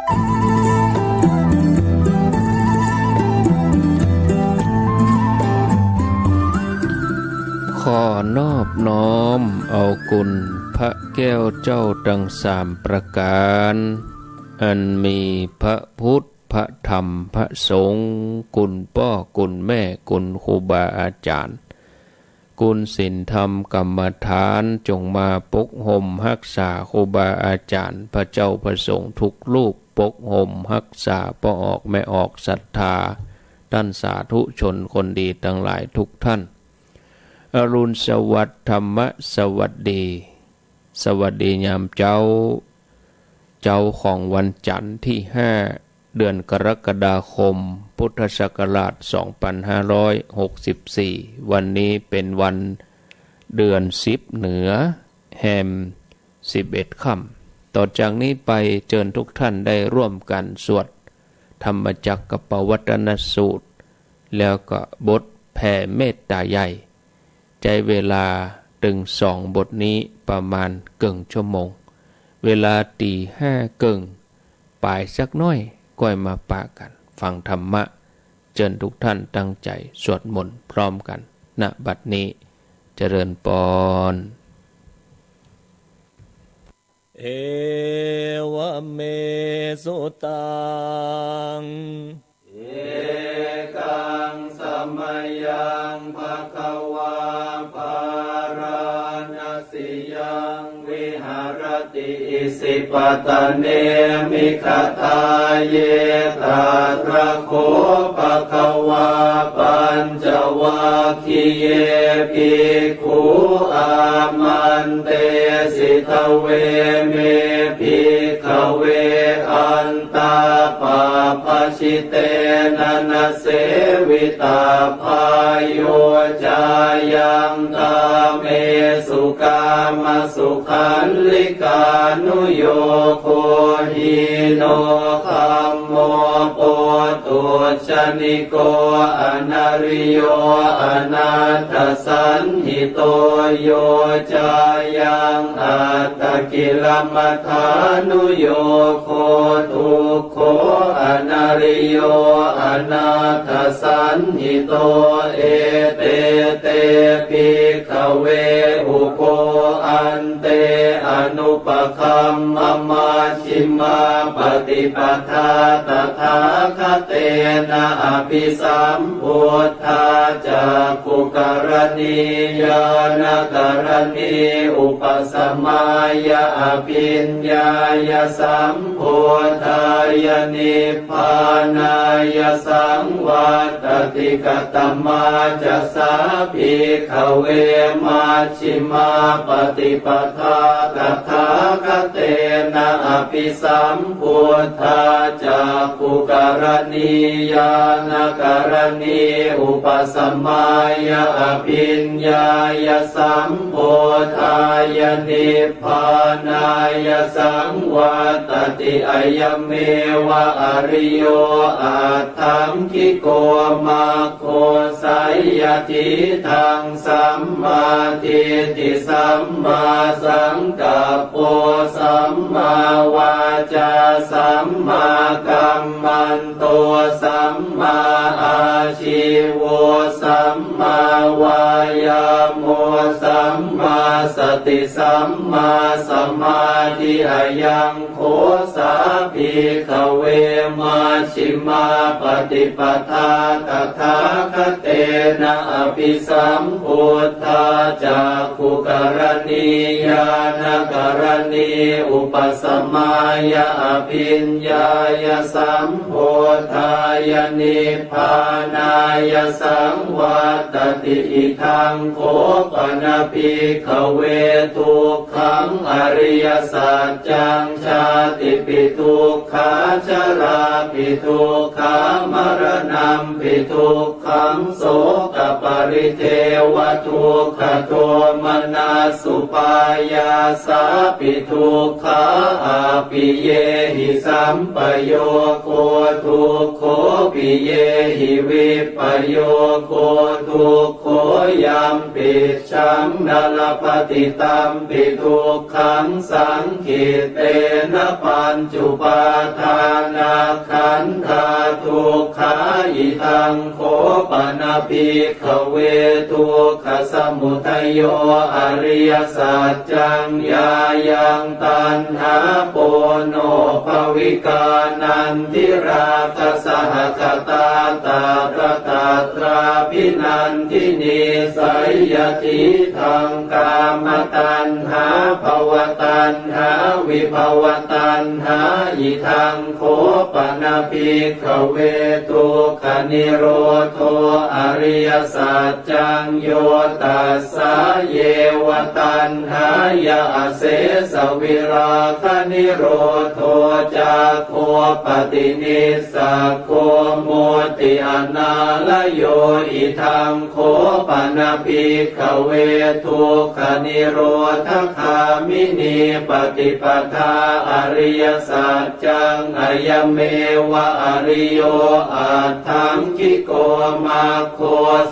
ขอนอบน้อมเอากุณพระแก้วเจ้าทั้งสามประการอันมีพระพุทธพระธรรมพระสงฆ์กุณพ่อกุณแม่กุณครูบาอาจารย์กุณศีลธรรมกรรมฐานจงมาปกห่มรักษาครูบาอาจารย์พระเจ้าพระสงฆ์ทุกรูปปกห่มรักษาบ่ออกไม่ออกศรัทธาท่านสาธุชนคนดีทั้งหลายทุกท่านอรุณสวัสดิ์ธรรมสวัสดีสวัสดียามเจ้าของวันจันทร์ที่5เดือนกรกฎาคมพุทธศักราช2564วันนี้เป็นวันเดือน10เหนือแฮม11ค่ำต่อจากนี้ไปเชิญทุกท่านได้ร่วมกันสวดธรรมจักรปวัตตนสูตรแล้วก็บทแผ่เมตตาใหญ่ใจเวลาถึง2บทนี้ประมาณเกิงชั่วโมงเวลาตี5เกิงปลายสักน้อยก้อยมาปะกันฟังธรรมะเชิญทุกท่านตั้งใจสวดมนต์พร้อมกันณบัดนี้เจริญพรเอวเมสุตังเอกังสมัยยังภคะวาภารณสิยังวิหารติอิสิปตเนมิคทาเยตาตระโคภคะวาปัญจวัคคีเยภิกขุอามันเตสิทเวเมภิกขเวอันตาปาปชิเตนะนะเสวิตาภายโยจายังตาเมสุกามสุขันลิกานุโยโคหิโนคัมโมโปตุชนิโกอนาริโยอนาถสันหิโตโยจายังอัตตกิลมัฏฐานุโยโคทุกโขอนาริโยอนาถสันหิโตเอเตเตภิกขเวอุโคอันเตอนุปคัมมมาชิมาปฏิปทาตถาคเตนะอภิสัมพุทธาจักขุกรณียานกรณีอุปสมัยอภิญญายสัมพุทธายนิพพานายสังวัตติกตมาจะสาภิกขเวมัชฌิมาปฏิปทาตถาคเตนะอภิสัมพุทธาจักขุกรณียานกรณีอุปสมัยอภิญญายสัมพุทธายนิพพานายสังวัตติอายเมวะอริโยอัตถังคิโกมาโคสัยยทิทังสัมมาทิฏฐิสัมมาสังกัปโปสัมมาวาจาสัมมากัมมันโตสัมมาอาชีวสัมมาวายาโมสัมมาสติสัมมาสมาธิอายังโคสาภิกขเวมัชฌิมาปฏิปทาตถาคเตนะอภิสัมพุทธาจักขุกรณียานกรณีอุปสมัยอภิญญายสัมพุทธายนิพพานายสังวัตติอิทังโคปนะภิกขเวทุกขังอริยสัจจังชาติปิทุกขาชราปิทุกขามรณะปิทุกขังโสกปริเทวทุกขโทมนัสสุปายาสาปิทุกขาอาปิเยหิสัมปโยโคทุกโขปิเยหิวิปโยโคทุกโขยัมปิชังนาลปฏิตัมปิทุกขังสังขิเตนะปัญจุปาทา นาขันธาทุกขาอิทังโคปนาภิกขเวทุกขสมุทัยโยอริยสัจจังญายังตัณหาโปโนภวิกานันทิราคะสหคตาตาตาตราภินันทินิสัยยทิทังกามตัณหาภวตัณหาวิภวตัณหาอิทังโคปนาภิกขเวทุกขนิโรโธอริยสัจจังโยตัสสะเยวตัณหายาเสสวิราคนิโรโธจาโคปฏินิสสะโคโมติอนาลโยอิทังโคปนาภิกขเวทุกขนิโรธคามินีปฏิปทาอริยสัจจังอายเมวะอริโยอัตถังคิโกมาโค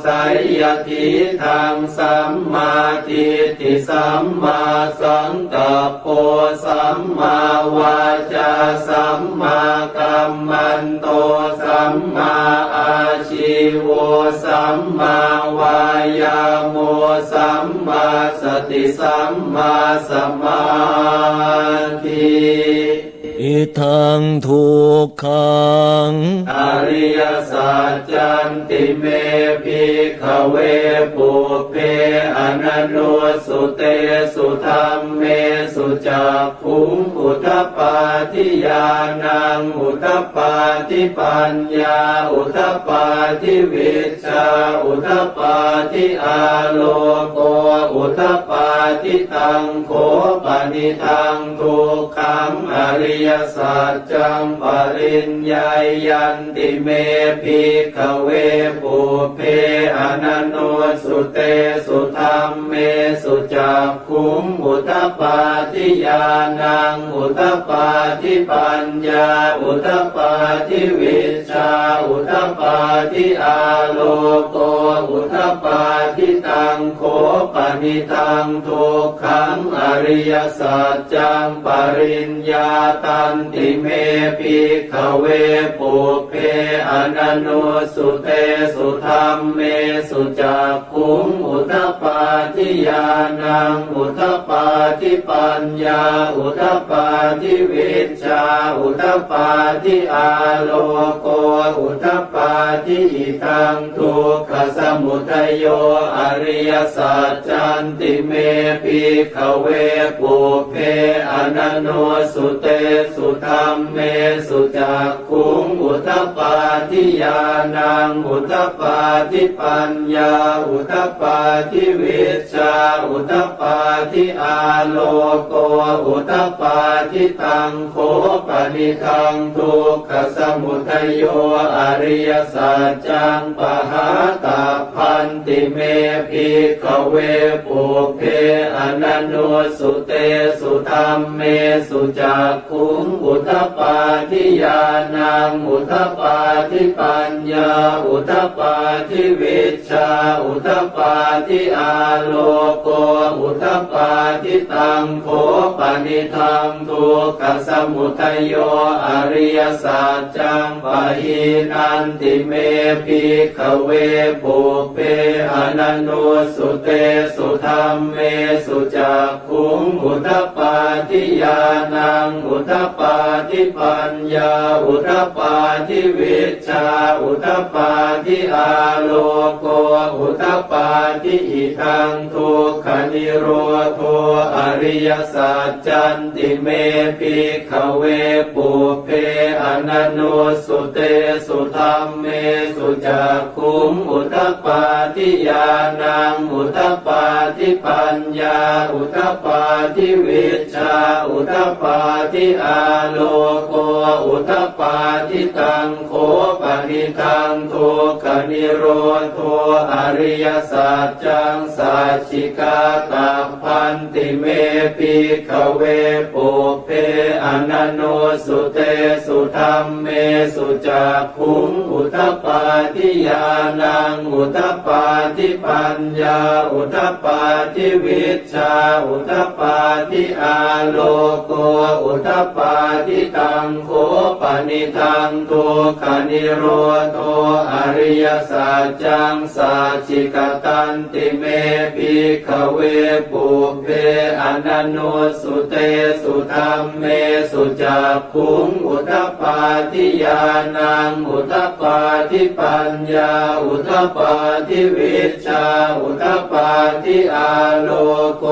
สัยยทิทังสัมมาทิฏฐิสัมมาสังกัปโปสัมมาวาจาสัมมากัมมันโตสัมมาอาชีโวสัมมาวายาโมสัมมาสติสัมมาสมาธิอิทังทุกขังอริยสัจจันติเมภิกขเวปุเพอนันโนสุเตสุธัมเมสุจักขุงอุทปปาทิญาณังอุทปปาทิปัญญาอุทปปาทิวิชชาอุทปปาทิอาโลโกอุทปปาทิตังโขปนิทังทุกขังอริยสัจจังปริญญายันติเมภิกขเวปุเพอนันโนสุเตสุธัมเมสุจักขุงอุทปปาทิญาณังอุทปปาทิปัญญาอุทปปาทิวิชชาอุทปปาทิอาโลโกอุทปปาทิตังโขปนิทังทุกขังอริยสัจจังปริญญาตันติเมภิกขเวปุเพอนันโนสุเตสุธัมเมสุจักขุงอุทปปาทิญาณังอุทปปาทิปัญญาอุทปปาทิวิชชาอุทปปาทิอาโลโกอุทปปาทิอิทังทุกขสมุทัยโยอริยสัจจันติเมภิกขเวปุเพอนันโนสุเตสุธัมเมสุจักขุงอุทปปาทิญาณังอุทปปาทิปัญญาอุทปปาทิวิชชาอุทปปาทิอาโลโกอุทปปาทิตังโขปนิทังทุกขสมุทัยโยอริยสัจจังปหาตัพพันติเมภิกขเวปุเพอนันโนสุเตสุธัมเมสุจักขุงอุทปปาทิญาณังอุทปปาทิปัญญาอุทปปาทิวิชชาอุทปปาทิอาโลโกอุทปปาทิตังโขปนิทังทุกขสมุทัยโยอริยสัจจังปหินันติเมภิกขเวปุเพอนันโนสุเตสุธัมเมสุจักขุงอุทปปาทิญาณังอุทปปาทิปัญญาอุทปปาทิวิชชาอุทปปาทิอาโลโกอุทปปาทิอิทังทุกขนิโรโธอริยสัจจันติเมภิกขเวปุเพอนันโนสุเตสุธัมเมสุจักขุงอุทปปาทิญาณังอุทปปาทิปัญญาอุทปปาทิวิชชาอุทปปาทิอาโลโกอุทปปาทิตังโขป ณิทังทุกขนิโรธอริยสัจจังสัจฉิกาตัพพันติเมภิกขเวปุเพอนันโนสุเตสุธัมเมสุจักขุงอุทปาทิญาณังอุทปาทิปัญญาอุทปาทิวิชชาอุทปาทิอาโลโกอุทปาทิตังโคปนิทังทุกขนิโรธอริยสัจจังสัจฉิกตันติเมภิกขเวปุเพอนันโนสุเตสุธัมเมสุจักขุงอุทปาทิญาณังอุทปาทิปัญญาอุทปาทิวิชชาอุทปาทิอาโลโก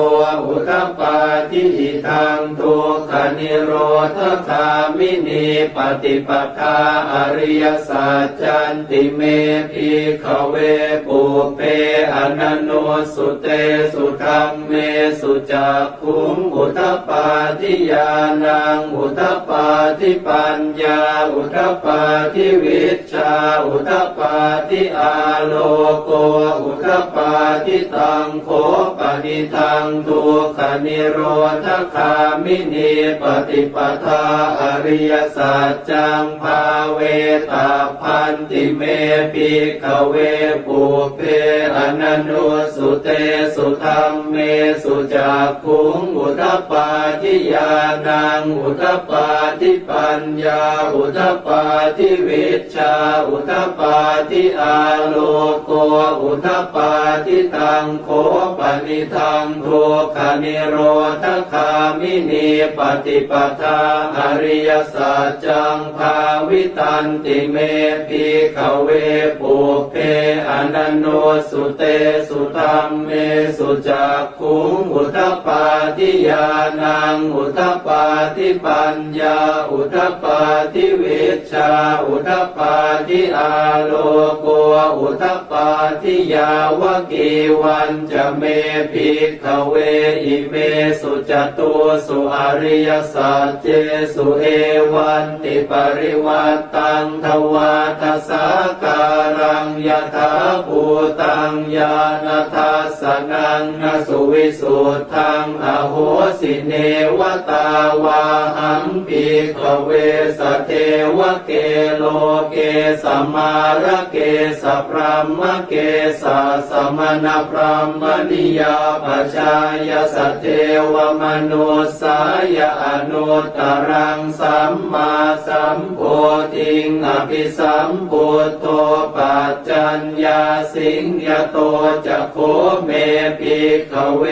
อุทปาทิอิทังทุกขนิโรธคามินีปฏิปทาอริยสัจจันติเมภิกขเวปุเพอนันโนสุเตสุธัมเมสุจักขุงอุทปาทิญาณังอุทปาทิปัญญาอุทปาทิวิชชาอุทปาทิอาโลโกอุทปาทิตังโคปนิทังทุกขนิโรธคามินีปฏิปทาอริยสัจจังภาเวตาพันติเมภิกขเวปุเพอนันโนสุเตสุธัมเมสุจักขุงอุทปาทิญาณังอุทปาทิปัญญาอุทปาทิวิชชาอุทปาทิอาโลโกอุทปาทิตังโคปนิทังทุกขนิโรธคามินีปฏิปทาอริยสัจจังภาวิตันติเมภิกขเวปุเพอนันโนสุเตสุธัมเมสุจักขุงอุทปาทิญาณังอุทปาทิปัญญาอุทปาทิวิชชาอุทปาทิอาโลโกอุทปาทิยาวกีวันจะเมภิกขเวอิเมสุจตุสุอริยสัจเจสุเอวันติปริวัตตังทวาทสาการังยถาภูตังญาณทัสสนังนสุวิสุทธังอโหสิเนวตาวาหัมภิกขเวสเทวเกโลเกสมาระเกสพรหมเกสสมณพรหมนิยาปัจจายสเทวมนุสายอนุตตรังสัมมาสัมโพธิงอภิสัมพุทโธปัจจัญญาสิงยโตจะโคเมภิกขเว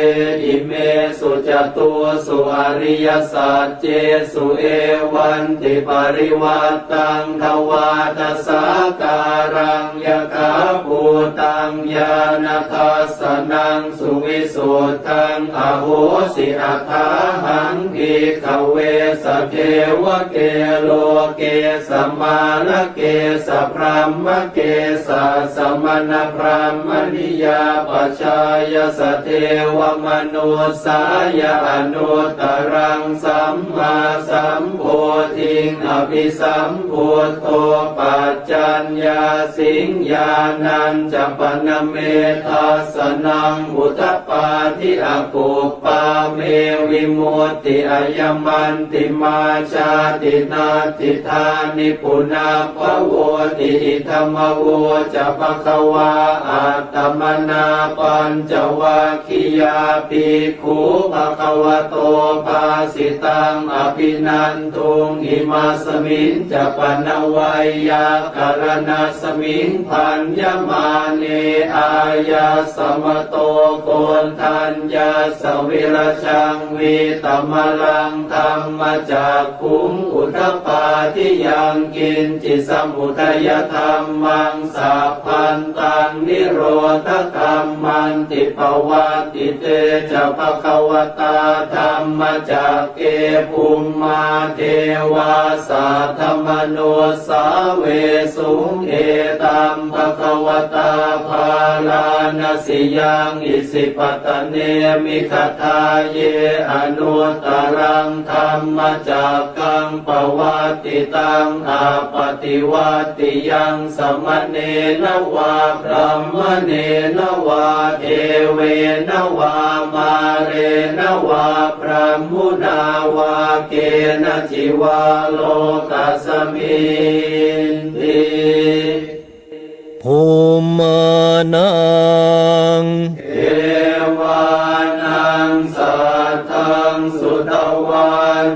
อิเมสุจตุสุอริยสัจเจสุเอวันติปริวัตตังทวาทสาการังยถาภูตังญาณทัสสนังสุวิสุทธังอโหสิอัฏฐาหังภิกขเวสเทวเกโลเกสมาระเกสพรหมเกสสมณพรหมนิยาปัจจายสเทวมนุสายอนุตตรังสัมมาสัมโพธิงอภิสัมพุทโธปัจจัญญาสิงญาณัญจปนเมทัสสนังอุทปาทิอปุปปาเมวิมุตติอายมันติมาชาตินาติธานิปุนาภโวติอิธรรมโวจะภควาอัตตมนาปัญจวัคคียาภิกขุภควโตภาสิตังอภินันทุงอิมาสมิงจะปนวัยยากรณะสมิงพันยมาเนอายาสมโตโกนทัญญาสวิรชังวิตมลังธรรมจากขุงอุทปาทิยังกินจิสมุทัยธรรมังสัพพันตังนิโรธธรรมันติปวัตติเตจะภควตาธรรมจากเกภูมิมาเทวาสาธรรมโนสาเวสุงเอตัมภควตาภาลานสิยังอิสิปตเนมิคทาเยอนุตตรั รังธรรมจักกังปวัตติตังอาปฏิวา ติยังสมณเณนวาพรหมเณนวาเทเวนวามาเรนวาพรหมุนาวาเกณจิวาโลกัสมินติภูมานังเอวานังสัทธังสุตวา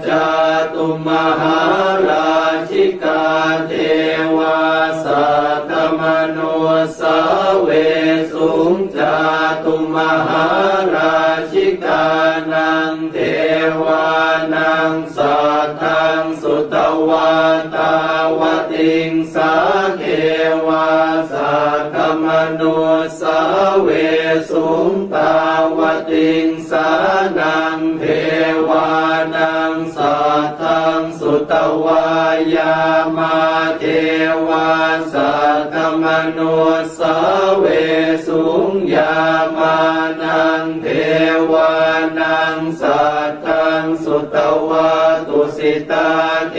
จาตุมหาราชิกาเทวาสัตตมโนสาเวสุงจาตุมหาราชิกานังเทวานังสัทธังสุตวาตาวติงสาเทวาสัตตมโนสาเวสุงตาวติงสานังเทวานังสัทธังสุตวายามาเทวาสัตตมโนสาเวสุงยามานังเทวานังสัทธังสุตวาตุสิตาเท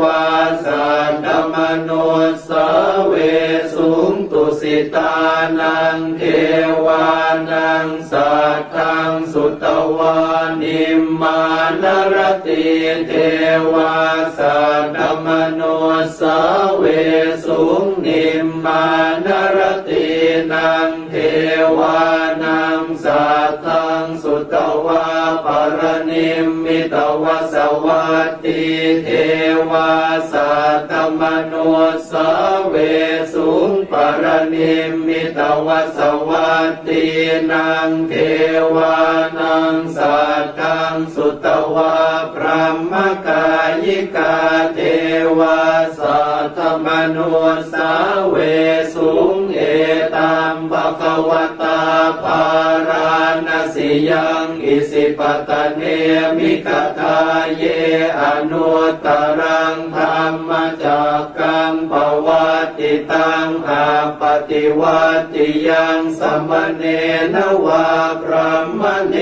วาสัตตมโนสาเวสุงตุสิตานังเทวานังสัทธังสุตวานิมมานรติเทวาสัตตมโนสาเวสุงนิมมานรตินังเทวานังสัทธังสุตวาปรนิมมิตวสวัตติเทวาสัตตมโนสาเวสุงปรนิมมิตวสวัตตินังเทวานังสัตตังสุตวาพระมกายิกาเทวาสัตตมโนสาเวสุงเอตัมภควตาภาราณสิยังอิสิปตะเนมิกทาเยอนุตตรังธรรมจักกังปวัตติตังอาปฏิวัติยังสมณเณนวาพรหมเณ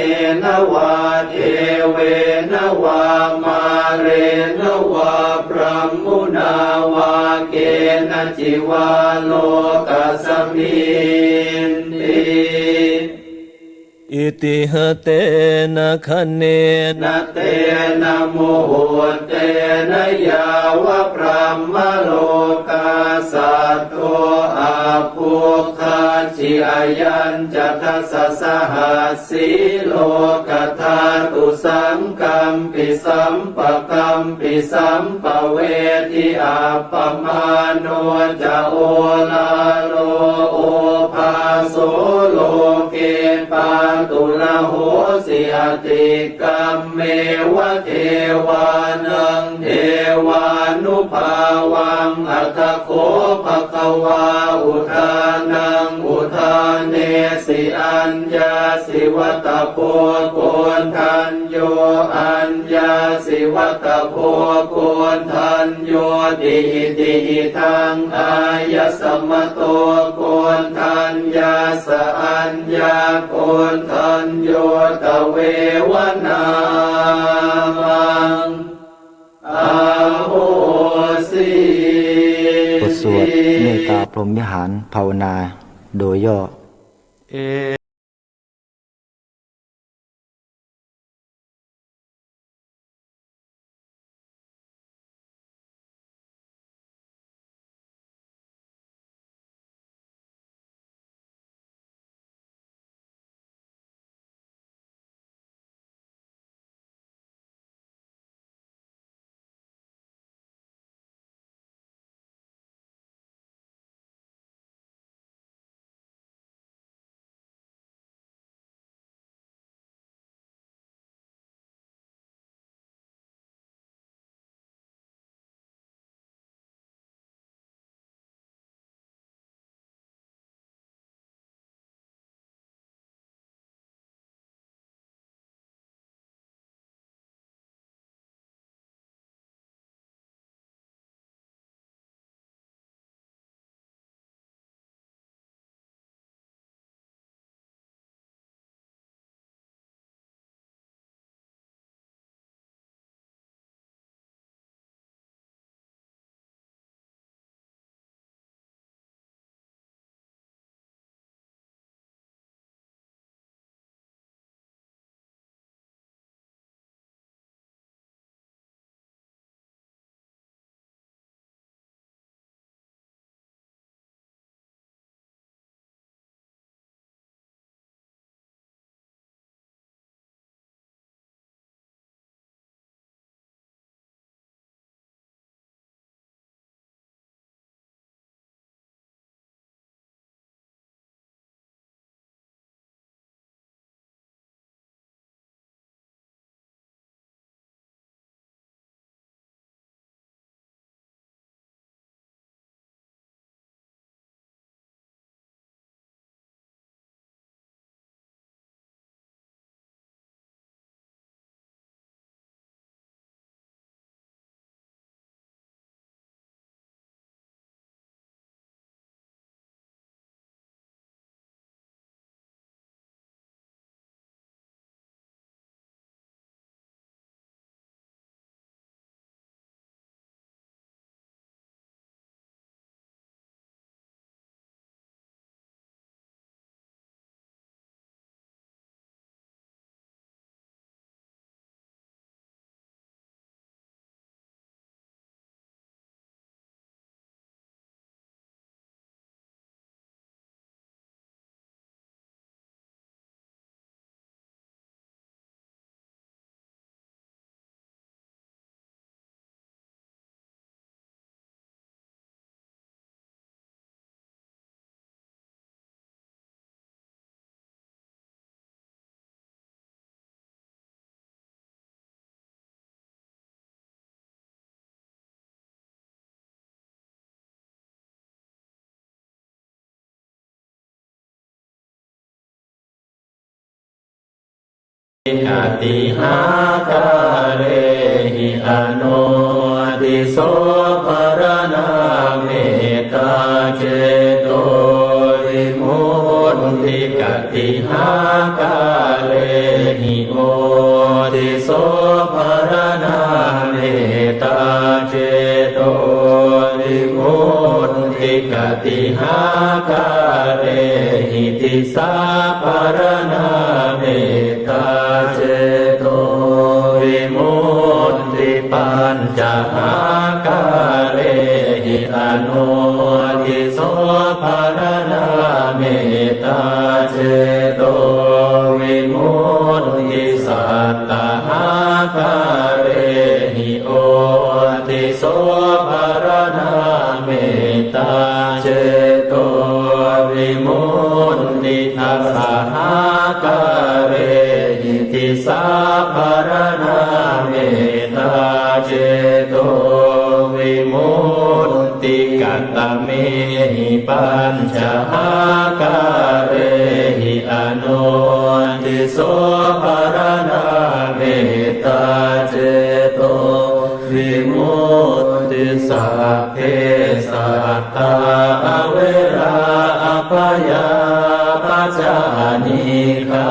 นวาเทเวนวามาเรนวาพรหมุนาวาเกณจิวาโลกัสมินติอิติหเตนะคะเนนะเตนะโมโหเตนะยาวะพระมโลกาสัตโตอาภูคาจิอายัญจัตสสหัสสีโลกธาตุสังกัมปิสัมปะกัมปิสัมปะเวทิอาปมาโนจะโอลาโลโอภาโสโลเกปาตุละโหสิอติกัมเมวะเทวานังเทวานุภาวังอัตถโคภควาอุทานังอุทานเนสิอัญญาสิวัตโพโกนทันโยอัญญาสิวัตโพโกนทันโยติติทังอายสมโตโกนทันยาสอัญญาโกนทันโยตเววนามังอาโหสิบทสวดเมตตาพรหมวิหารภาวนาโดยย่อ กติหากาเรหิอโนติโสภรณาเมตตาเจโตวิมุตติกติหากาเรหิโอติโสภรณาเมตตาเจโตวิมุตติกติหากาเรหิติสาภรณาเมตตาเจโตวิมุตติปัญจหากาเรหิอโนทิโสภรณาเมตตาเจโตวิมุตติสัตตหากาเรหิโอติโสภรณาเมตตาเจโตวิมุตติทัสสะหากาเรหิติสาภรณาเมตตาเจโตวิมุตติกัตตเมหิปัญจหากาเรหิอโนทิโสภรณาเมตตาเจโตวิมุตติสัพเพสัตตาเวราอภยาปัจจานิฆา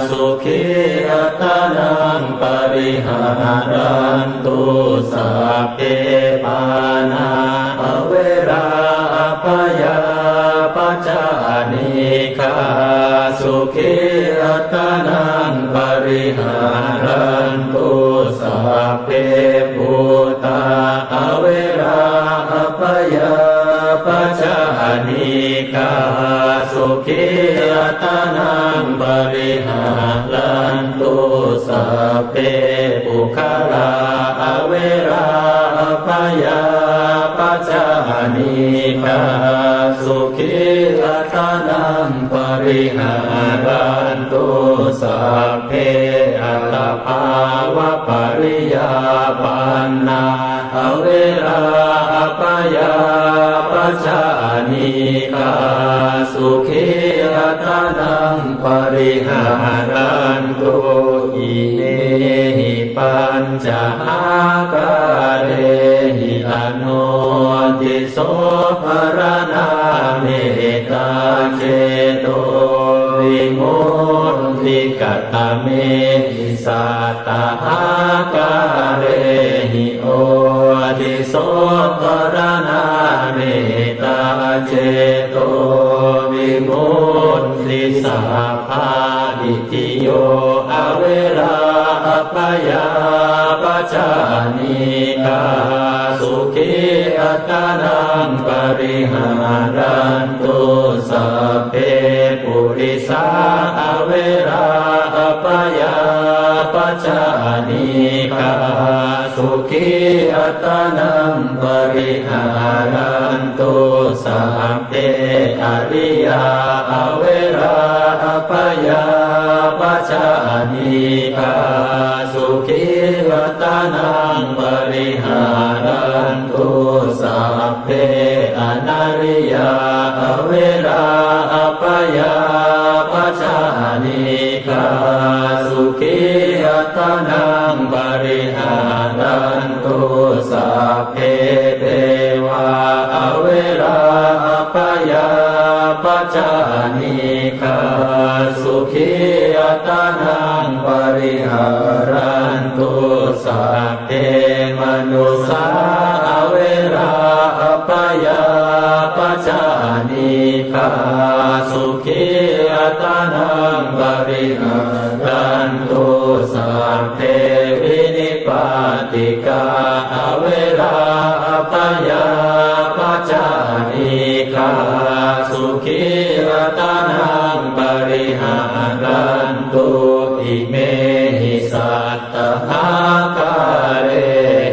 สุขีอัตนังปริหารันตุสัพเพปานาเวราอภยาปัจจานิฆาสุขีอัตนังปริหารันตุสัพเพปุตตาเวราอภยาปัจจานิฆาสุขีอัตนังปริหารันตุสัพเพปุคลาเวราอภยาปัจจานิฆาสุขีอัตนังปริหารันตุสัพเพอัตตภาวะปริยาปันนาเวราอภยาปัจจานิฆาสุขีอัตนังปริหารันตุอิเนหิปัญจหากาเรหิอโนทิโสภรณาเมตตาเจโตวิมุตติกัตตเมหิสัตตหากาเรหิโอติโสภรณาเมตตาเจโตวิมุตติสัพพะอิติโยอเวราอภยาปัจจานิฆาสุขีอัตนังปริหารันตุสัพเพปุริสาเวราอภยาปัจจานิฆาสุขีอัตนังปริหารันตุสัพเพอริยาเวราอภยาปัจจานิฆาสุขีอัตนังปริหารันตุสัพเพอนาริยาเวราอภยาปัจจานิฆาสุขีอัตนังปริหารันตุสัพเพเทวาเวราอภยาปัจจานิฆาสุขีอัตนังปริหารันตุสัพเพมนุสาเวราอภยาปัจจานิฆาสุขีอัตนังปริหารันตุสัพเพวินิปาติกาเวราอภยาปัจจานิฆาสุขีอัตนังปริหารันตุอิเมหิสัตตหากาเร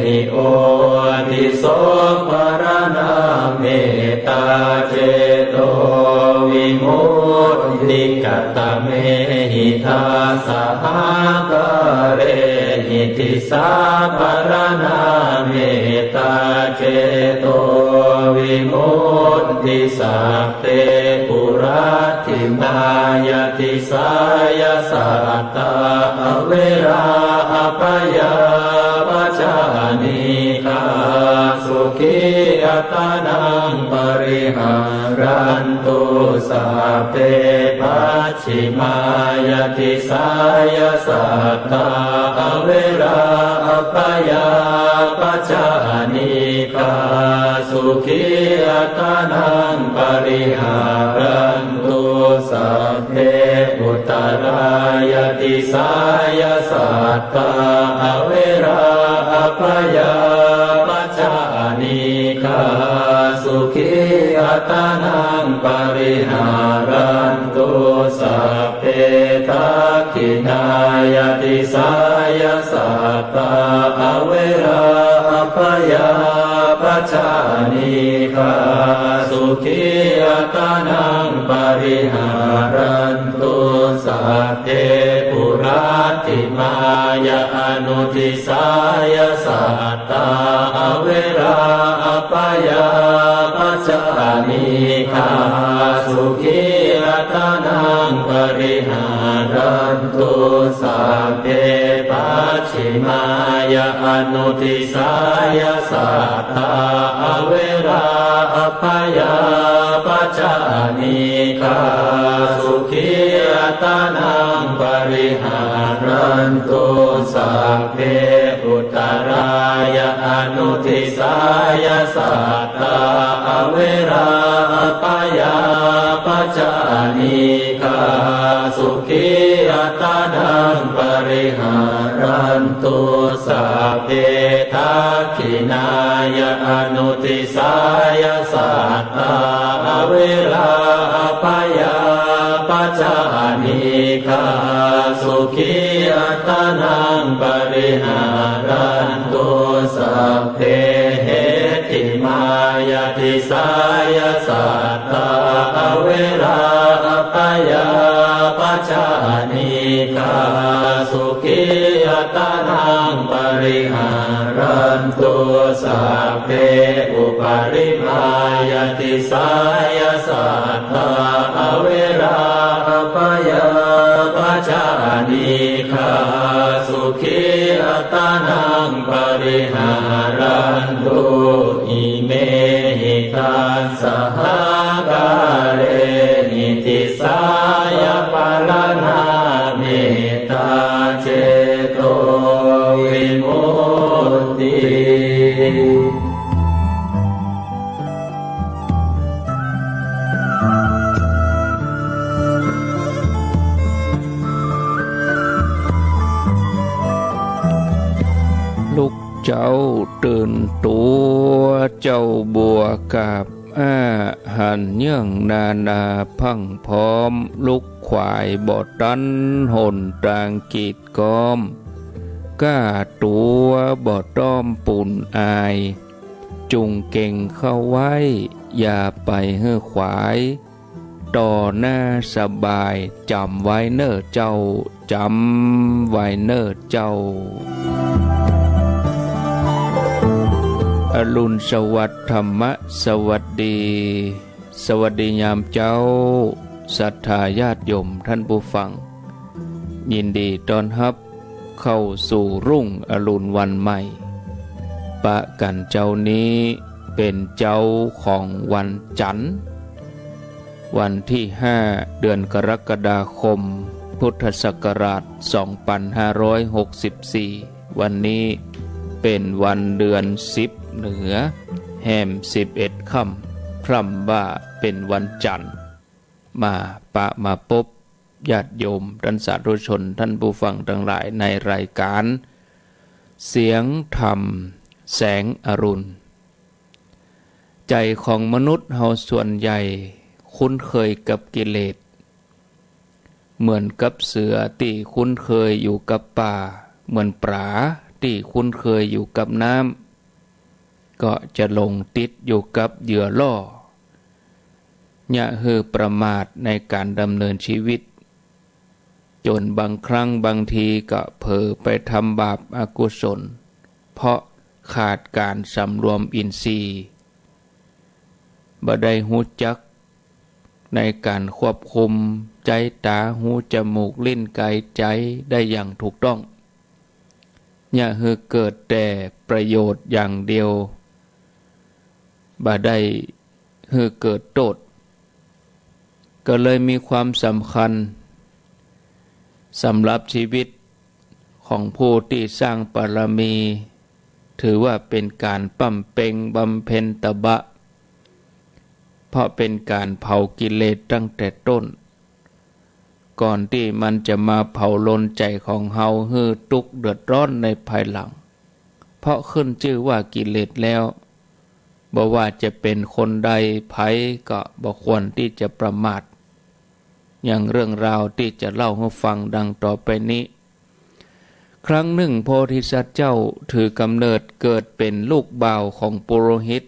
หิโอติโสภรณาเมตตาเจโตวิมุตติกัตตเมหิทัสสะหากาเรหิติสาภรณาเมตตาเจโตวิ วิมุตติสัพเพปุราทิมายติสายสัตตาอเวราอปยาปัจจานิกาสุขีอัตตานังปริหารันตุสัพเพปัจฉิมายติสายสัตตาอเวราอปยาปัจจานิกาสุขีอัตตานังปริหารันตุสัพเพอุตตรายติสายสัตตาอเวราอปยาปัจจานิกาสุขีอัตตานังปริหารันตุสัพเพทักขินายติสายสัตตาอเวราอปยาปัจจานิกาสุขีอัตตานังปริหารันตุสัพเพปุราทิมายาอนุทิสายสัตตาอเวราอปยาปัจจานิกาสุขีอัตตานังปริหารันตุสัพเพปัจฉิมายาอนุทิสายสัตตาอเวราอปยาปัจจานิกาสุขีอัตตานังปริหารันตุสัพเพอุตตรายาอนุทิสายสัตตาอเวราอปยาปัจจานิกาสุขีอัตตานังปริหารันตุสัพเพทักขินายาอนุทิสายสัตตาอเวราอปยาปัจจานิกาสุขีอัตตานังปริหารันตุสัพเพเหติมายติสายสัตตาอเวราอปยาปัจจานิกาสุขีอัตตานังปริหารันตุสัพเพอุปาริมายติสายสัตตาอเวราอปยาปัจจานิกาสุขีอัตตานังปริหารันตุอิเมหิตัสสหกาเรหิติสายปาลนาเมตตาเจโตวิมุตติ ลูกเจ้าตื่นตัวเจ้าบัวกับอาหันเยื่องนานาพังพร้อมลูกควายบ่ตันหนตางกีดกอมก้าตัวบ่ต้อมปุ่นอายจุงเก่งเข้าไว้อย่าไปเฮือขวายต่อหน้าสบายจำไว้เน้อเจ้าจำไว้เน้อเจ้าอรุณสวัสดิ์ธรรมะสวัสดีสวัสดียามเจ้าศรัทธาญาติโยมท่านผู้ฟังยินดีต้อนรับเข้าสู่รุ่งอรุณวันใหม่ปะกันเจ้านี้เป็นเจ้าของวันจันทร์วันที่5เดือนกรกฎาคมพุทธศักราช2564วันนี้เป็นวันเดือน10เหนือแห่ม11ค่ำพร่ำว่าเป็นวันจันทร์มาปะมาพบญาติโยมท่านสาธุชนท่านผู้ฟังทั้งหลายในรายการเสียงธรรมแสงอรุณใจของมนุษย์เฮาส่วนใหญ่คุ้นเคยกับกิเลสเหมือนกับเสือที่คุ้นเคยอยู่กับป่าเหมือนปลาที่คุ้นเคยอยู่กับน้ำก็จะลงติดอยู่กับเหยื่อล่ออย่าฮือประมาทในการดำเนินชีวิตจนบางครั้งบางทีก็เผลอไปทำบาปอกุศลเพราะขาดการสำรวมอินทรีย์ บ่ได้หูจักในการควบคุมใจตาหูจมูกลิ้นกายใจได้อย่างถูกต้องอย่าให้เกิดแต่ประโยชน์อย่างเดียวบ่ได้ให้เกิดโทษก็เลยมีความสำคัญสำหรับชีวิตของผู้ที่สร้างบารมีถือว่าเป็นการปั้มเพ็งบำเพ็ญตบะเพราะเป็นการเผากิเลสตั้งแต่ต้นก่อนที่มันจะมาเผาลนใจของเฮาให้ทุกข์เดือดร้อนในภายหลังเพราะขึ้นชื่อว่ากิเลสแล้วบ่ว่าจะเป็นคนใดไผก็บ่ควรที่จะประมาทอย่างเรื่องราวที่จะเล่าให้ฟังดังต่อไปนี้ครั้งหนึ่งโพธิสัตว์เจ้าถือกำเนิดเกิดเป็นลูกบ่าวของปุโรหิต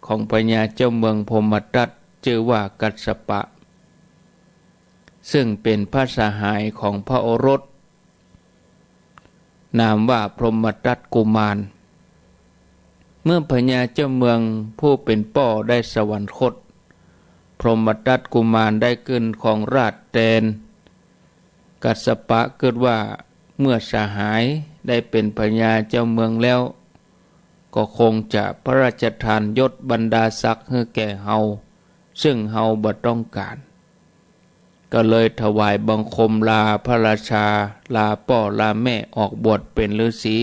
ของพญาเจ้าเมืองพรหมทัตชื่อว่ากัสสปะซึ่งเป็นพระสหายของพระโอรสนามว่าพรหมทัตกุมารเมื่อพญาเจ้าเมืองผู้เป็นป่อได้สวรรคตพรหมทัตกุมารได้ขึ้นของราชแดนกัสสปะเกิดว่าเมื่อสหายได้เป็นพญาเจ้าเมืองแล้วก็คงจะพระราชทานยศบรรดาศักดิ์ให้แก่เฮาซึ่งเฮาบ่ต้องการก็เลยถวายบังคมลาพระราชาลาป่อลาแม่ออกบวชเป็นฤาษี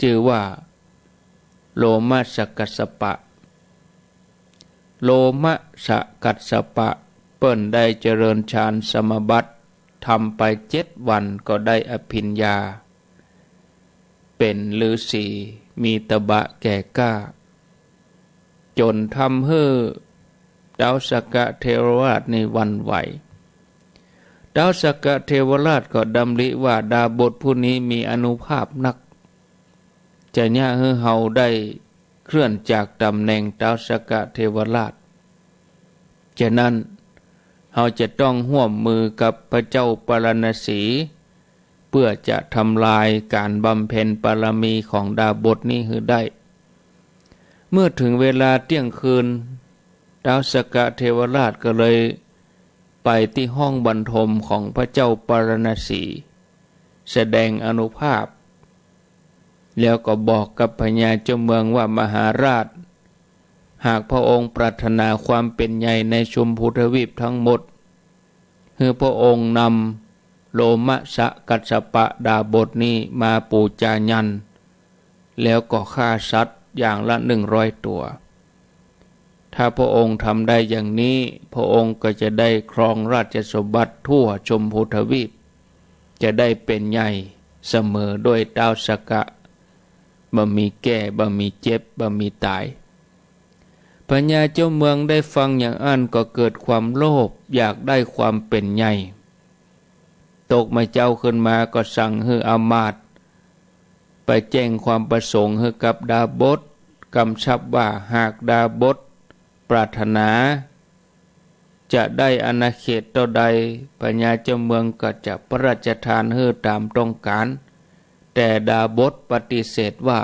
ชื่อว่าโลมาสกัสสปะโลมะสกัสสปะเปิ้นได้เจริญฌานสมาบัติทำไป7 วันก็ได้อภิญญาเป็นฤาษีมีตบะแก่กล้าจนทำให้ดาวสกเทวราชในวันไหวดาวสกเทวราชก็ดำริว่าดาบทผู้นี้มีอานุภาพนักจะย่าให้เฮาได้เคลื่อนจากตำแหน่งดาวสกเทวราชฉะนั้นเฮาจะต้องร่วมมือกับพระเจ้าปรณสีเพื่อจะทำลายการบำเพ็ญบารมีของดาบทนี้ให้ได้เมื่อถึงเวลาเที่ยงคืนดาวสกเทวราชก็เลยไปที่ห้องบรรทมของพระเจ้าปรณสีแสดงอานุภาพแล้วก็บอกกับพญาเจ้าเมืองว่ามหาราชหากพระองค์ปรารถนาความเป็นใหญ่ในชมพูทวีปทั้งหมดให้พระองค์นำโลมะสกัสสปะดาบทนี้มาปูจายันแล้วก็ฆ่าสัตว์อย่างละ100 ตัวถ้าพระองค์ทำได้อย่างนี้พระองค์ก็จะได้ครองราชสมบัติทั่วชมพูทวีปจะได้เป็นใหญ่เสมอด้วยดาวสกะบ่มีแก่บ่มีเจ็บบ่มีตายพญาเจ้าเมืองได้ฟังอย่างนั้นก็เกิดความโลภอยากได้ความเป็นใหญ่ตกมาเจ้าขึ้นมาก็สั่งให้อามาตย์ไปแจ้งความประสงค์ให้กับดาบทกำชับว่าหากดาบทปรารถนาจะได้อาณาเขตต่อใดพญาเจ้าเมืองก็จะพระราชทานให้ตามต้องการแต่ดาบทปฏิเสธว่า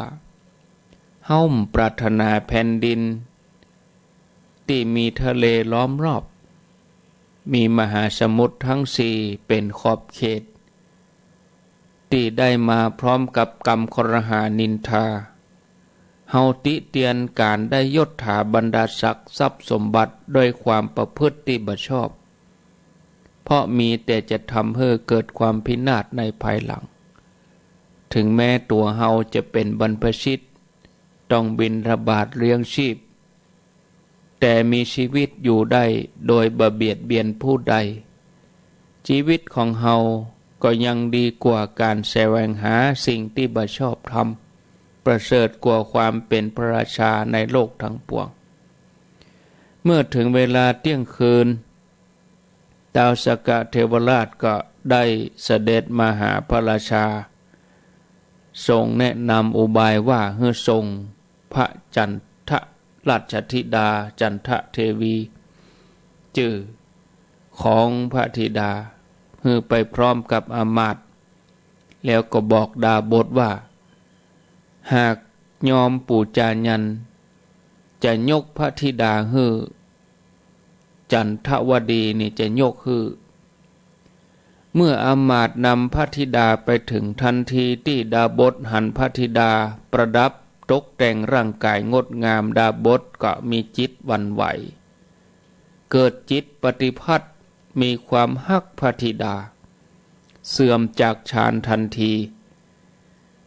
เฮาปรารถนาแผ่นดินที่มีทะเลล้อมรอบมีมหาสมุทรทั้ง4เป็นขอบเขตที่ได้มาพร้อมกับกรรมครหานินทาเฮาติเตียนการได้ยศถาบรรดาศักดิ์ทรัพย์สมบัติด้วยความประพฤติที่บ่ชอบเพราะมีแต่จะทำให้เกิดความพินาศในภายหลังถึงแม้ตัวเฮาจะเป็นบรรพชิตต้องบิณฑบาตเลี้ยงชีพแต่มีชีวิตอยู่ได้โดยบ่เบียดเบียนผู้ใดชีวิตของเฮาก็ยังดีกว่าการแสวงหาสิ่งที่บ่ชอบทำประเสริฐกว่าความเป็นพระราชาในโลกทั้งปวงเมื่อถึงเวลาเที่ยงคืนดาวสกเทวราชก็ได้เสด็จมาหาพระราชาทรงแนะนำอุบายว่าให้ทรงพระจันทราชธิดาจันทเทวีชื่อของพระธิดาให้ไปพร้อมกับอามาตย์แล้วก็บอกดาบทว่าหากยอมปูจายัน จะยกพระธิดาฮือจันทวดีนี่จะยกฮือเมื่ออมาตย์นำพระธิดาไปถึงทันทีที่ดาบสหันพระธิดาประดับตกแต่งร่างกายงดงามดาบสก็มีจิตหวั่นไหวเกิดจิตปฏิพัติมีความฮักพระธิดาเสื่อมจากฌานทันที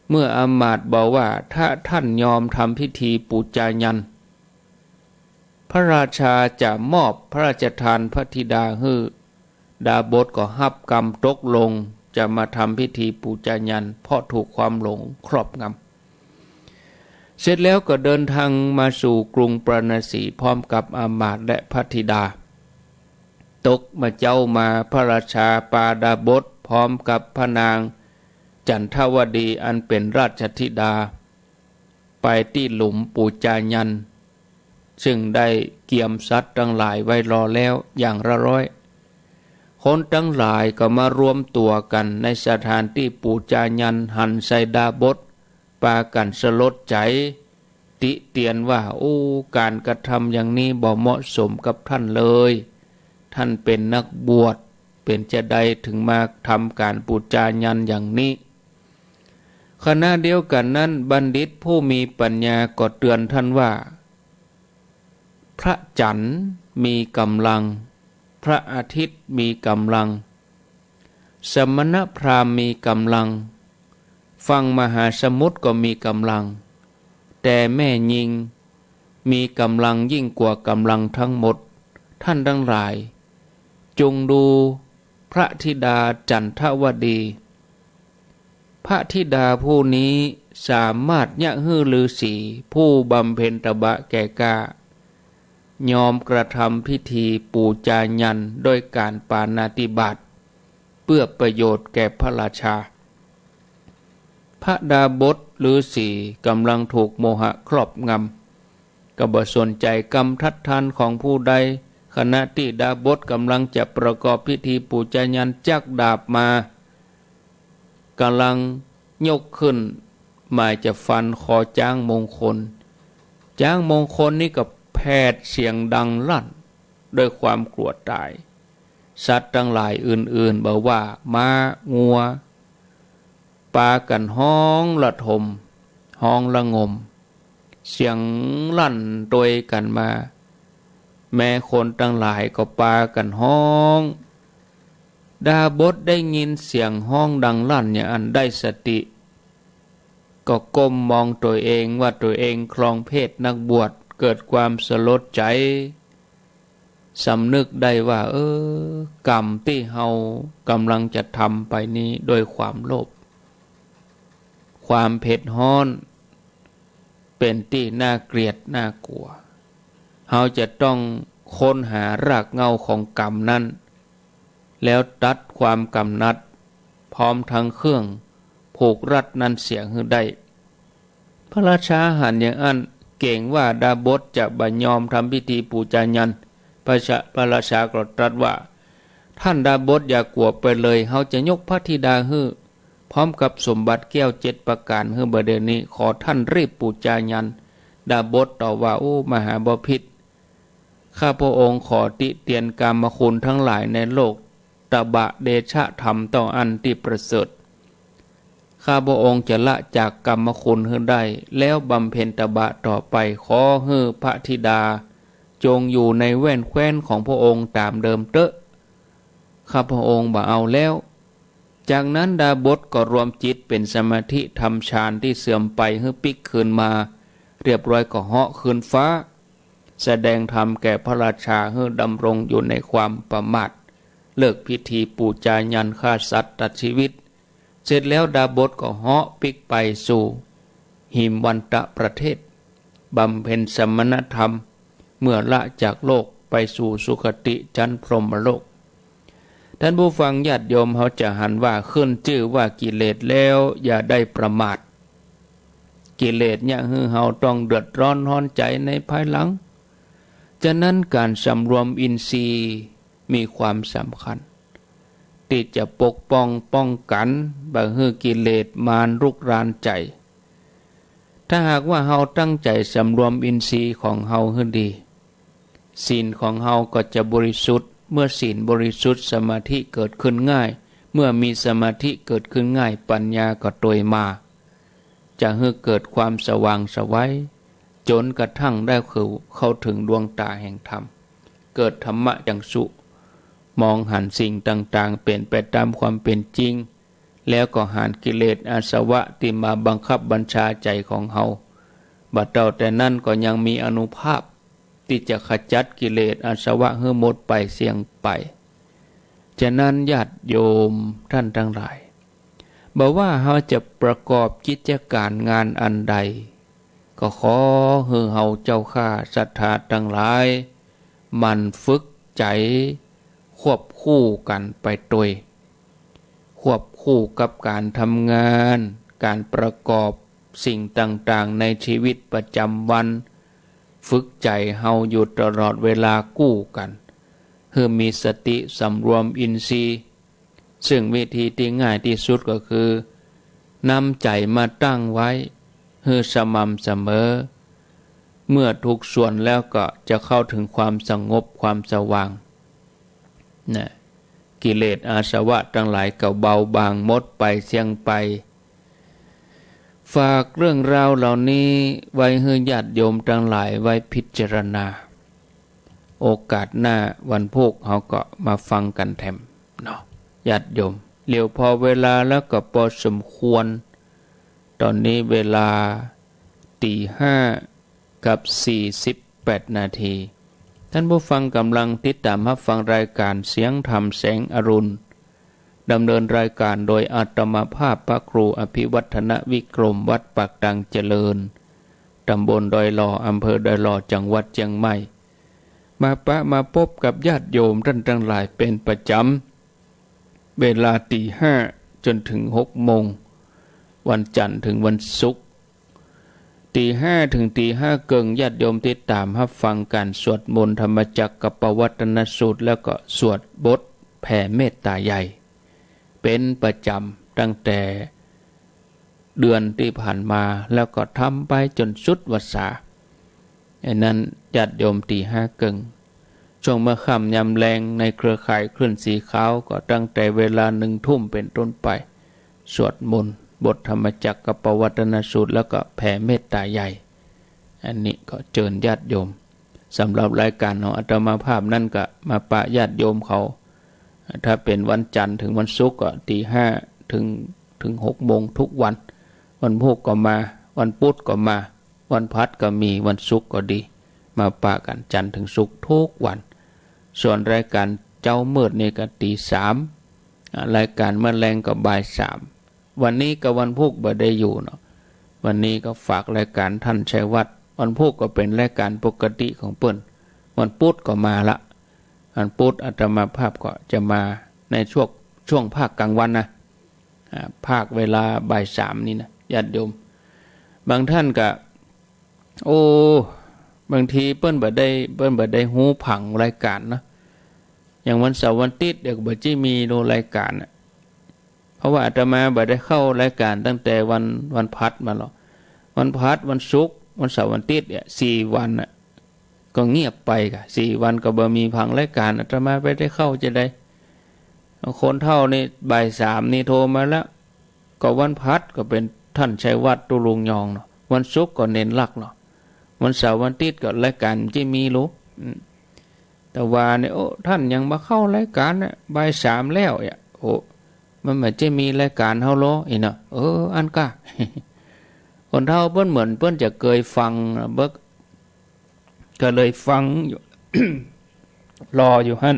เมื่ออมาตย์บอกว่าถ้าท่านยอมทำพิธีปูจายันพระราชาจะมอบพระราชทานพระธิดาให้ดาบสก็ฮับกรรมตกลงจะมาทำพิธีปูจายันเพราะถูกความหลงครอบงำเสร็จแล้วก็เดินทางมาสู่กรุงปราณสีพร้อมกับอามาตย์และพระธิดาตกมาเจ้ามาพระราชาปาดาบสพร้อมกับพระนางจันทวดีอันเป็นราชธิดาไปที่หลุมปูจายันซึ่งได้เกี่ยมสัตว์ทั้งหลายไว้รอแล้วอย่างละร้อยคนทั้งหลายก็มารวมตัวกันในสถานที่ปูจายันหันไซดาบสปากันสลดใจติเตียนว่าโอ้การกระทำอย่างนี้บ่เหมาะสมกับท่านเลยท่านเป็นนักบวชเป็นจะใดถึงมาทำการปูจายันอย่างนี้ขณะเดียวกันนั้นบัณฑิตผู้มีปัญญาก็เตือนท่านว่าพระจันทร์มีกำลังพระอาทิตย์มีกำลังสมณพราหมณ์มีกำลังฝั่งมหาสมุทรก็มีกำลังแต่แม่ยิงมีกำลังยิ่งกว่ากำลังทั้งหมดท่านทั้งหลายจงดูพระธิดาจันทวดีพระธิดาผู้นี้สามารถยะฮือฤาษีผู้บำเพ็ญตบะแก่กล้ายอมกระทำพิธีปูจายันโดยการปาณาติบาตเพื่อประโยชน์แก่พระราชาพระดาบสฤาษีกำลังถูกโมหะครอบงำก็บ่สนใจกรรมทัดทานของผู้ใดขณะที่ดาบสกำลังจะประกอบพิธีปูจายันจักดาบมากำลังยกขึ้นหมายจะฟันคอจ้างมงคลจ้างมงคลนี่กับแผดเสียงดังลั่นด้วยความกลัวตายสัตว์ทั้งหลายอื่นๆบอกว่าม้างัวปากันห้องระทมห้องระงมเสียงลั่นโดยกันมาแม่คนทั้งหลายก็ปากันห้องดาบสได้ยินเสียงห้องดังลั่นอย่างอันได้สติก็ก้มมองตัวเองว่าตัวเองครองเพศนักบวชเกิดความสลดใจสำนึกได้ว่ากรรมที่เฮากำลังจะทำไปนี้โดยความโลภความเผ็ดร้อนเป็นที่น่าเกลียดน่ากลัวเฮาจะต้องค้นหารากเหง้าของกรรมนั้นแล้วตัดความกำนัดพร้อมทั้งเครื่องผูกรัดนั้นเสียให้ได้พระราชาหันอย่างอันเก่งว่าดาบสจะบัญยอมทำพิธีปูจายันพระราชาก็ตรัสว่าท่านดาบสอย่ากลัวไปเลยเฮาจะยกพระธิดาให้พร้อมกับสมบัติแก้ว7ประการให้บัดเดี๋ยวนี้ขอท่านรีบปูจายันดาบสตอบว่าโอ้มหาบพิตรข้าพระองค์ขอติเตียนกามคุณทั้งหลายในโลกตบะเดชะธรรมต่ออันที่ประเสริฐข้าพระองค์จะละจากกรรมคุณให้ได้แล้วบำเพ็ญตบะต่อไปขอให้พระธิดาจงอยู่ในแว่นแคว้นของพระองค์ตามเดิมเตอะข้าพระองค์บ่เอาแล้วจากนั้นดาบสก็รวมจิตเป็นสมาธิทำฌานที่เสื่อมไปให้ปิกคืนมาเรียบร้อยก็เหาะคืนฟ้าแสดงธรรมแก่พระราชาให้ดำรงอยู่ในความประมาทเลิกพิธีปูจายันฆ่าสัตว์ตัดชีวิตเสร็จแล้วดาบสก็เหาะปิกไปสู่หิมวันตะประเทศบำเพ็ญสมณธรรมเมื่อละจากโลกไปสู่สุคติชั้นพรหมโลกท่านผู้ฟังญาติโยมเขาจะหันว่าขึ้นชื่อว่ากิเลสแล้วอย่าได้ประมาทกิเลสเนี่ยคือเราต้องเดือดร้อนร้อนใจในภายหลังฉะนั้นการสำรวมอินทรีย์มีความสำคัญที่จะปกป้องกันบ่ให้กิเลสมารรุกรานใจ ถ้าหากว่าเฮาตั้งใจสำรวมอินทรีย์ของเฮาให้ดีศีลของเฮาก็จะบริสุทธิ์เมื่อศีลบริสุทธิ์สมาธิเกิดขึ้นง่ายเมื่อมีสมาธิเกิดขึ้นง่ายปัญญาก็โดยมาจะให้เกิดความสว่างไสวจนกระทั่งได้เข้าถึงดวงตาแห่งธรรมเกิดธรรมะจังสุมองหันสิ่งต่างๆเปลี่ยนไปตามความเป็นจริงแล้วก็หันกิเลสอาสวะที่มาบังคับบัญชาใจของเฮาบัดเต่าแต่นั้นก็ยังมีอานุภาพที่จะขจัดกิเลสอาสวะให้หมดไปเสียงไปฉะนั้นญาติโยมท่านทั้งหลายบอกว่าเฮาจะประกอบกิจการงานอันใดก็ขอให้เฮาเจ้าข้าศรัทธาทั้งหลายมันฝึกใจควบคู่กันไปโดยควบคู่กับการทำงานการประกอบสิ่งต่างๆในชีวิตประจำวันฝึกใจเฮาอยู่ตลอดเวลากู้กันเพื่อมีสติสำรวมอินทรีย์ซึ่งวิธีที่ง่ายที่สุดก็คือนำใจมาตั้งไว้ให้สม่ำเสมอเมื่อทุกส่วนแล้วก็จะเข้าถึงความสงบความสว่างนะกิเลสอาสวะทั้งหลายก็เบาบางหมดไปเสียงไปฝากเรื่องราวเหล่านี้ไว้ให้ญาติโยมทั้งหลายไว้พิจารณาโอกาสหน้าวันพุธเขาก็มาฟังกันแถมเนาะญาติโยมเร็วพอเวลาแล้วก็พอสมควรตอนนี้เวลา 5:48 นาทีท่านผู้ฟังกำลังติดตามรับฟังรายการเสียงธรรมแสงอรุณดำเนินรายการโดยอาตมาภาพพระครูอภิวัฒนวิกรมวัดปากดังเจริญตำบลดอยหล่ออำเภอดอยหล่อจังหวัดเชียงใหม่มาพบกับญาติโยมท่านทั้งหลายเป็นประจำเวลา 5:00 จนถึง 6:00 วันจันทร์ถึงวันศุกร์ 5:00 ถึง 5:30 ญาติโยมติดตามรับฟังการสวดมนต์ธรรมจักรกับปวัตนสูตรแล้วก็สวดบทแผ่เมตตาใหญ่เป็นประจำตั้งแต่เดือนที่ผ่านมาแล้วก็ทำไปจนสุดวาษาอันนั้นญาติโยม 5:30 ช่วงเมื่อค่ำยามแรงในเครือข่ายคลื่นสีขาวก็ตั้งแต่เวลา 1:00 เป็นต้นไปสวดมนต์บทธรรมจักรกับปวัตนสูตรแล้วก็แผ่เมตตาใหญ่อันนี้ก็เชิญญาติโยมสำหรับรายการของอาตมาภาพนั่นก็มาปะญาติโยมเขาถ้าเป็นวันจันทร์ถึงวันศุกร์ก็ 5:00 ถึง 6:00 ทุกวันวันพุธก็มาวันพุธก็มาวันพฤหัสก็มีวันศุกร์ก็ดีมาปะกันจันทร์ถึงศุกร์ทุกวันส่วนรายการเจ้ามืดนี่ก็ 3:00 รายการเมื่อแรงก็บ่าย 3:00 วันนี้ก็วันพุธบ่ได้อยู่เนาะวันนี้ก็ฝากรายการท่านชัยวัฒน์วันพุธก็เป็นรายการปกติของเปิ้นวันพุธก็มาละวันพุธอาตมาภาพก็จะมาในช่วงภาคกลางวันนะภาคเวลาบ่าย 3นี่นะญาติโยมบางท่านก็บางทีเปิ้นบ่ได้หูผังรายการนะอย่างวันเสาร์วันอาทิตย์เดี๋ยวบ่จิมีดูรายการนะเพราะว่าอาตมาบ่ได้เข้ารายการตั้งแต่วันพฤหัสมาหรอกวันพฤหัสวันศุกร์วันเสาร์วันอาทิตย์เนี่ย4วันน่ะก็เงียบไปกะ4วันก็บ่มีผังรายการอาตมาไปได้เข้าจะได้คนเท่านี่บ่าย 3นี่โทรมาแล้วก็วันพฤหัสก็เป็นท่านชัยวัฒน์ตุลุงยองเนาะวันศุกร์ก็เน้นหลักเนาะวันเสาร์วันอาทิตย์ก็รายการที่มีรู้แต่ว่าเนี่ยท่านยังมาเข้ารายการน่ะบ่าย 3แล้วเนี่ยมันไม่จะมีรายการเฮาโลอีเนาะอันก้า คนเท่าเปิ้นเหมือนเปิ้นจะเคยฟังเบิกก็เลยฟังอยู่ รออยู่หั่น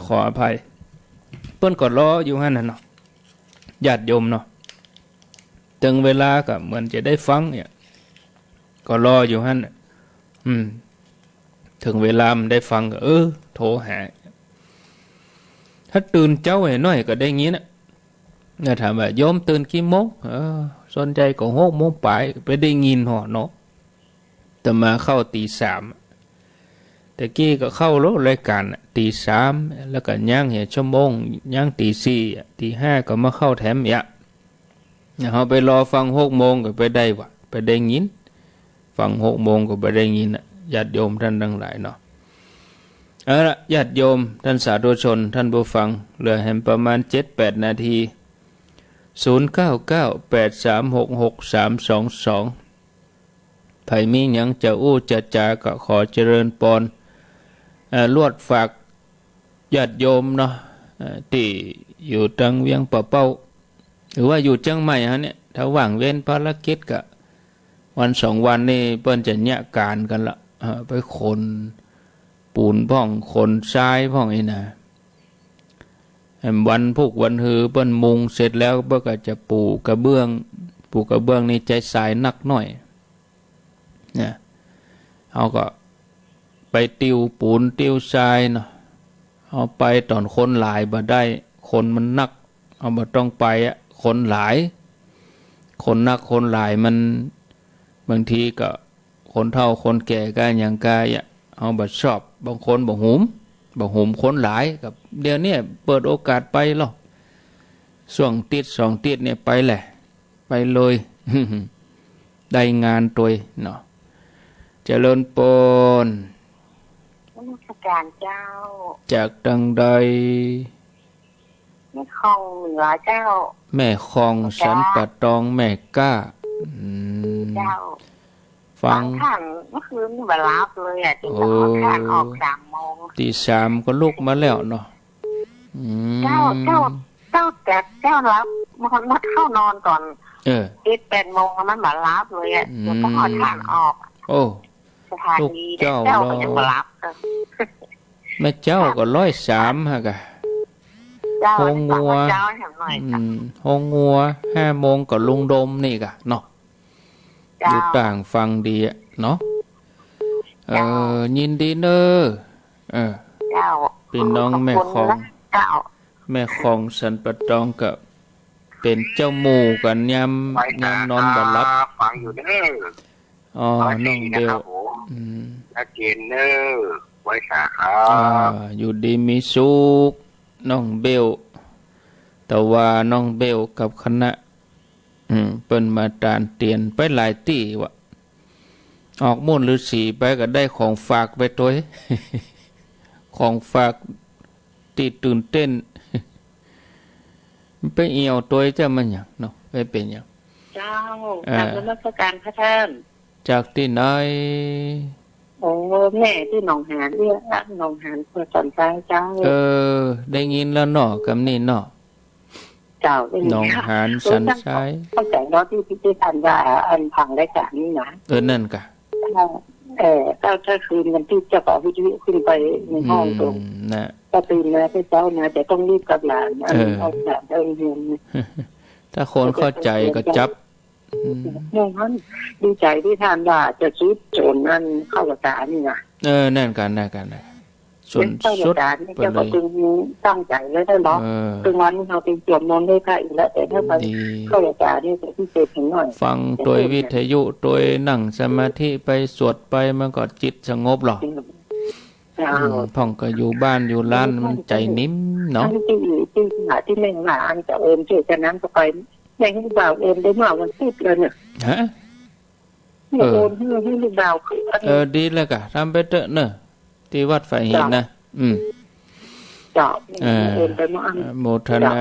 ขออภัยเปิ้นก็รออยู่หั่นน่ะเนาะญาติโยมเนาะถึงเวลาก็เหมือนจะได้ฟังเนี่ยก็รออยู่หั่นถึงเวลามันได้ฟังก็โทรหาถ้าตื่นเจ้าไอ้น้อยก็ได้งี้นะเนี่ยถามว่าโยมตื่นกี่โมงสนใจก็6:00 ไปได้ยินหอเนาะแต่มาเข้า 3:00แต่กี้ก็เข้ารายการ 3:00แล้วก็ย่างชั่วโมงย่าง 4:00 5:00ก็มาเข้าแถม เขาไปรอฟัง6 โมงก็ไปได้วะไปได้ยินฟัง6 โมงก็ไปได้ยินญาติโยมท่านทั้งหลายเนาะเอาละญาติโยมท่านสาธุชนท่านผู้ฟังเหลือแห่งประมาณ 7-8 นาที0998366322ไผมีหยังจะอู้จะจาก็ขอเจริญปอนลวดฝากญาติโยมเนาะที่อยู่ตังเวียงป่าเป้าหรือว่าอยู่เชียงใหม่ฮะเนี่ยถ้าว่างเว้นภารกิจก็วัน2 วันนี่เปิ้นจะเนี่ยการกันละไปขนปูนพ่องขนทรายพ่องไอ้นะวันพวกวันฮือเปิ้นมุงเสร็จแล้วเปิ้นก็จะปูกระเบื้องนี่ใจสายนักหน่อยเนี่ยเอาก็ไปติวปูนติวทรายเนาะเอาไปตอนคนหลายบ่ได้คนมันนักเอาบ่ต้องไปคนหลายคนนักคนหลายมันบางทีก็คนเฒ่าคนแก่ก็อย่างกายเอาบ่ชอบบางคนบ่หุมคนหลายกับเดี๋ยวนี้เปิดโอกาสไปหรอกช่วงติด2 ติดเนี่ยไปแหละไปเลย ได้งานตัวเนาะเจริญปนนมัสการเจ้าจากดังใดแม่คองเหนือเจ้าแม่คองสันปะตองแม่ก้าเจ้าฟังท่านเมื่อคืนนี่มารับเลยจนท่านออก3 โมงตี 3ก็ลุกมาแล้วเนาะเจ้าแต่เจ้ารับมันเข้านอนก่อน8 โมงมันมารับเลยแล้วก็เอาท่านออกโอ้สถานีเจ้าก็จะมารับแม่เจ้าก็103ฮะกะโฮงงัวโฮงงัว5 โมงก็ลุงดมนี่กะเนาะอยู่ต่างฟังดีเนาะยินดีเนอเป็นน้องแม่ของสันปะตองกับเป็นเจ้าหมู่กันยามนอนบ่หลับฟังอยู่เด้อน้องเบลนักเกณฑ์เนอไว้ขาครับอยู่ดีมีสุขน้องเบลแต่ว่าน้องเบลกับคณะเปิ้นมาตานเตียนไปหลายที่วะออกมุ่นฤาษีไปก็ได้ของฝากไปตัว ของฝากตีตื่นเต้นไปเอี่ยวตัวจะมันอย่างเนาะไปเป็นอย่างเจ้าทำนมัสการพระท่านจากที่ไหนโอ้แม่ที่หนองหานเนี่ยหนองหานเพื่อสนใจเจ้าได้ยินแล้วเนาะกับนี่เนาะเจ้าน้องหานสันทรายตั้งแต่รถที่พี่ทันว่าอันพังได้จากนี้นะนั่นกะถ้าคืนกันที่จะต่อวิทยุขึ้นไปในห้องตรงนะก็ตื่นนะพี่เจ้านะแต่ต้องรีบกับหลานเอาหลานเดินเรียนถ้าคนเข้าใจก็จับนั่นดีใจที่ทานว่าจะซื้อโจรนั่นเข้ากระสานี่นะนั่นกันส่วนสุดไปเลยจึงตั้งใจแล้วได้ล็อกถึงวันนี้เราเป็นจวบนนได้ค่ะอีกแล้วแต่ถ้าไปเข้ากระสานี่จะพิเศษถึงหน่อยฟังโดยวิทยุโดยนั่งสมาธิไปสวดไปมันก็จิตสงบหรอกพ่องก็อยู่บ้านอยู่ร้านมันใจนิ่มเนาะที่แม่หลานจะเอิมเจอกันนั้นก็ไปแม่ให้ลูกบ่าวเอิมได้มาวันที่เลยเนี่ยโอนให้ลูกบ่าวดีแล้วกะทำไปเถอะเนอะที่วัดไฟหินนะจอบเอิมไปมั่งโมทนา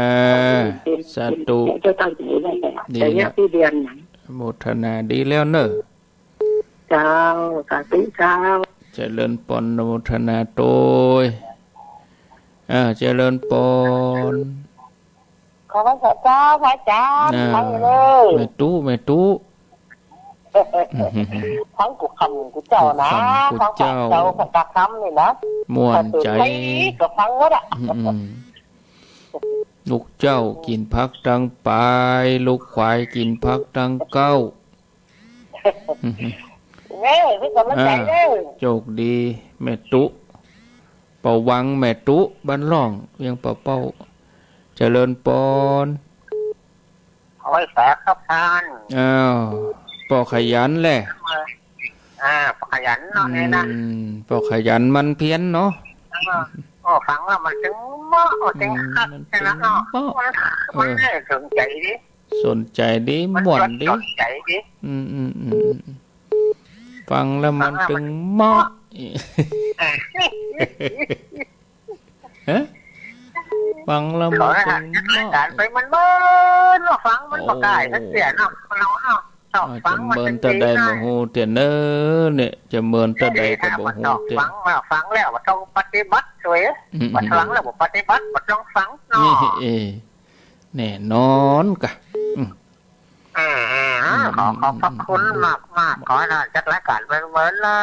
สาธุดีแล้วที่เรียนโมทนาดีแล้วเนอะเจ้าสาธุเจ้าเจริญปนโมทนาโตยเจริญปนขอพระเจ้าพระอาจารย์ทั้งเลยแม่ตู้ทั้งกุคำกุเจ้านะทั้งเจ้าพระตาคำนี่นะม่วนใจกับฟังวะอ่ะลูกเจ้ากินพักดังปลายลูกควายกินพักดังเก้าโชคดีแม่ตุเป่าวังแม่ตุบ้านร่องเวียงเป่าเจริญปนโอ้ยแฝงครับท่านปอขยันแหละปอขยันเนาะเนี่ยนะปอขยันมันเพี้ยนเนาะฟังแล้วมันถึงเหมาะถึงคัดนะเนาะมันได้ถึงใจดิ สนใจดีม่วนดีฟังแล้วมันตึงเหมาะฟังแล้วมันตึงเหมาะการไปมันเบิ้ลฟังมันประกายทั้งเสียเนาะเราเนาะจะเมินตะใดบ่ฮู้เตียนเนอเนี่ยจะเมินตะใดก็บ่ฮู้เตียนฟังแล้วบ่ต้องปฏิบัติสวยบ่ฟังแล้วบ่ปฏิบัติบ่ต้องฟังเนาะแน่นอนกะขอบคุณมากขอให้จัดรายการไปเมินล่ะ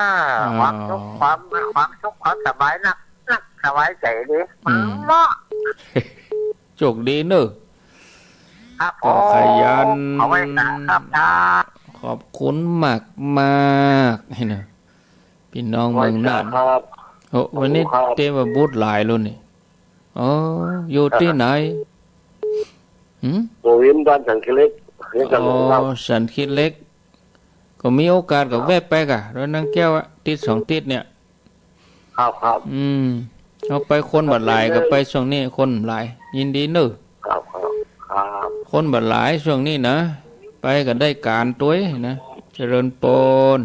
ความสุขความสบายนักสบายใจดีเนาะโชคดีเนอะก็ขยันขอบคุณมากให้นะพี่น้องเมืองน่านโอ้วันนี้เต็มบูธหลายเลยนี่อ๋ออยู่ที่ไหนโวินบ้านสันคิเล็กอ๋อสันคิเล็กก็มีโอกาสกับแวะไปกะแล้วนั่งแก้วติด2ติดเนี่ยครับเอาไปคนบัดหลายก็ไปช่วงนี้คนหลายยินดีเนอะคนบัดหลายช่วงนี้นะไปก็ได้การตัวนะเจริญปน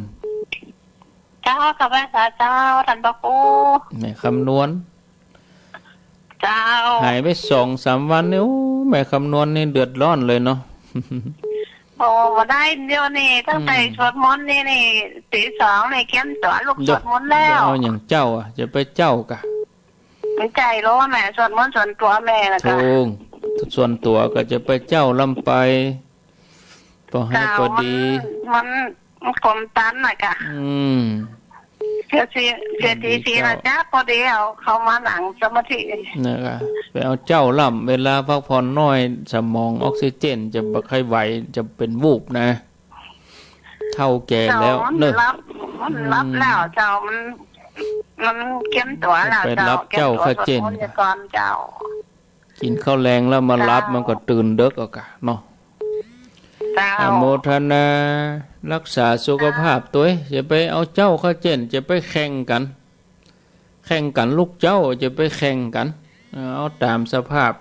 เจ้ากับแม่สาเจ้าท่านพระครูแม่คำนวณเจ้าหายไป2-3 วันเนี่ยแม่คำนวณนี่เดือดร้อนเลยเนาะโอ้ได้เดี๋ยวนี้ตั้งแต่สวดมนต์นี่ตี2เลยเขียนตัวลูกสวดมนต์แล้วเอาอย่างเจ้าอ่ะจะไปเจ้ากะมันใจรู้ว่าแม่สวดมนต์ส่วนตัวแม่นะกะถูกส่วนตัวก็จะไปเจ้าลำไปพอให้พอดีมันกลมตันน่ะกะเสียทีนะจ๊ะพอดีเขามาหนังสมาธินะคะไปเอาเจ้าล่ำเวลาพักผ่อนน้อยสมองออกซิเจนจะบ่ค่อยไหวจะเป็นวูบนะเท่าแก่แล้วเนอะมันรับแล้วเจ้ามันเข้มตัวแล้วเจ้าเจ้าข้าเจนกินข้าวแรงแล้วมารับมันก็ตื่นเด็กอะกะเนาะอโมทนารักษาสุขภาพตัวจะไปเอาเจ้าข้าเจนจะไปแข่งกันลูกเจ้าจะไปแข่งกันเอาตามสภาพ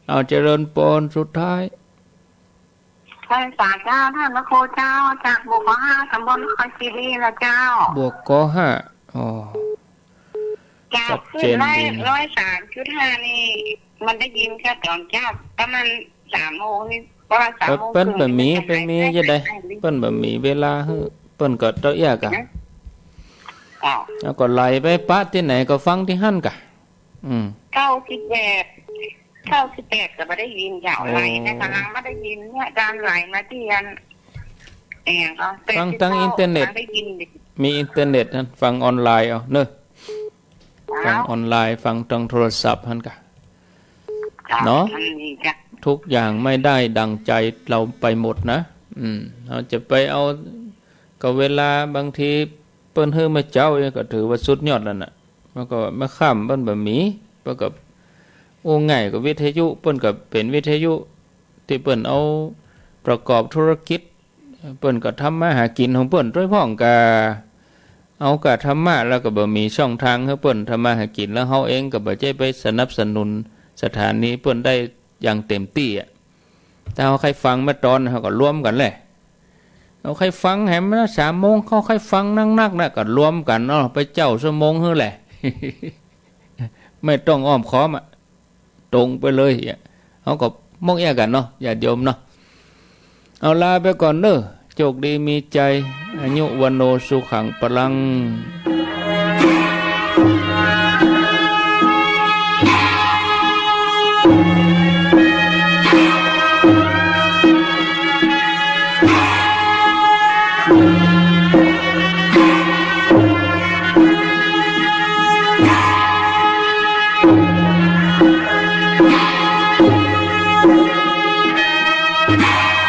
เอาเจริญปนสุดท้ายท่านสาเจ้าท่านพระครูเจ้าจากบวก5ตำบลนครศรีละเจ้าบวก5อ๋อจากขึ้นได้103.5นี่มันได้ยินแค่ตอนเช้าประมาณ3 โมงนี่ประมาณ3 โมงเปิ้นบะหมี่จะได้เปิ้นบะหมี่เวลาเปิ้นก็เตาะแยกอ่ะแล้วก็ไล่ไปปะที่ไหนก็ฟังที่หั่นกะ98ก็ไม่ได้ยินยาวไหลนะคะไม่ได้ยินเนี่ยการไหลมาที่ยันฟังทางอินเทอร์เน็ตมีอินเทอร์เน็ตนั่นฟังออนไลน์เอาเนอะฟังออนไลน์ฟังทางโทรศัพท์หั่นกะเนาะทุกอย่างไม่ได้ดังใจเราไปหมดนะเราจะไปเอาก็เวลาบางทีเปิ้นฮื้อมาเจ้าก็ถือว่าสุดยอดแล้วน่ะมันก็มาข้ามเปิ้นบะหมี่เปิ้นกับโอ้ง่ายกับวิทยุเปิ้นกับเป็นวิทยุที่เปิ้นเอาประกอบธุรกิจเปิ้นก็ทำมาหากินของเปิ้นด้วยพ้องกะเอากะธรรมะแล้วก็บ่มีช่องทางให้เปิ้นทำมาหากินแล้วเฮาเองก็บ่ได้ไปสนับสนุนสถานนี้เปิ้นได้อย่างเต็มที่อ่ะถ้าเฮาใครฟังมาตอนเฮาก็รวมกันแหละเอาใครฟังให้มัน3 โมงเขาใครฟังนักๆน่ะก็รวมกันเนาะไปเจ้าชั่วโมงฮื้อแหละ ไม่ต้องอ้อมค้อมอ่ะตรงไปเลยเขาก็มองแยกกันเนาะญาติโยมเนาะเอาลาไปก่อนเด้อโชคดีมีใจอายุวันโนสุขังพลัง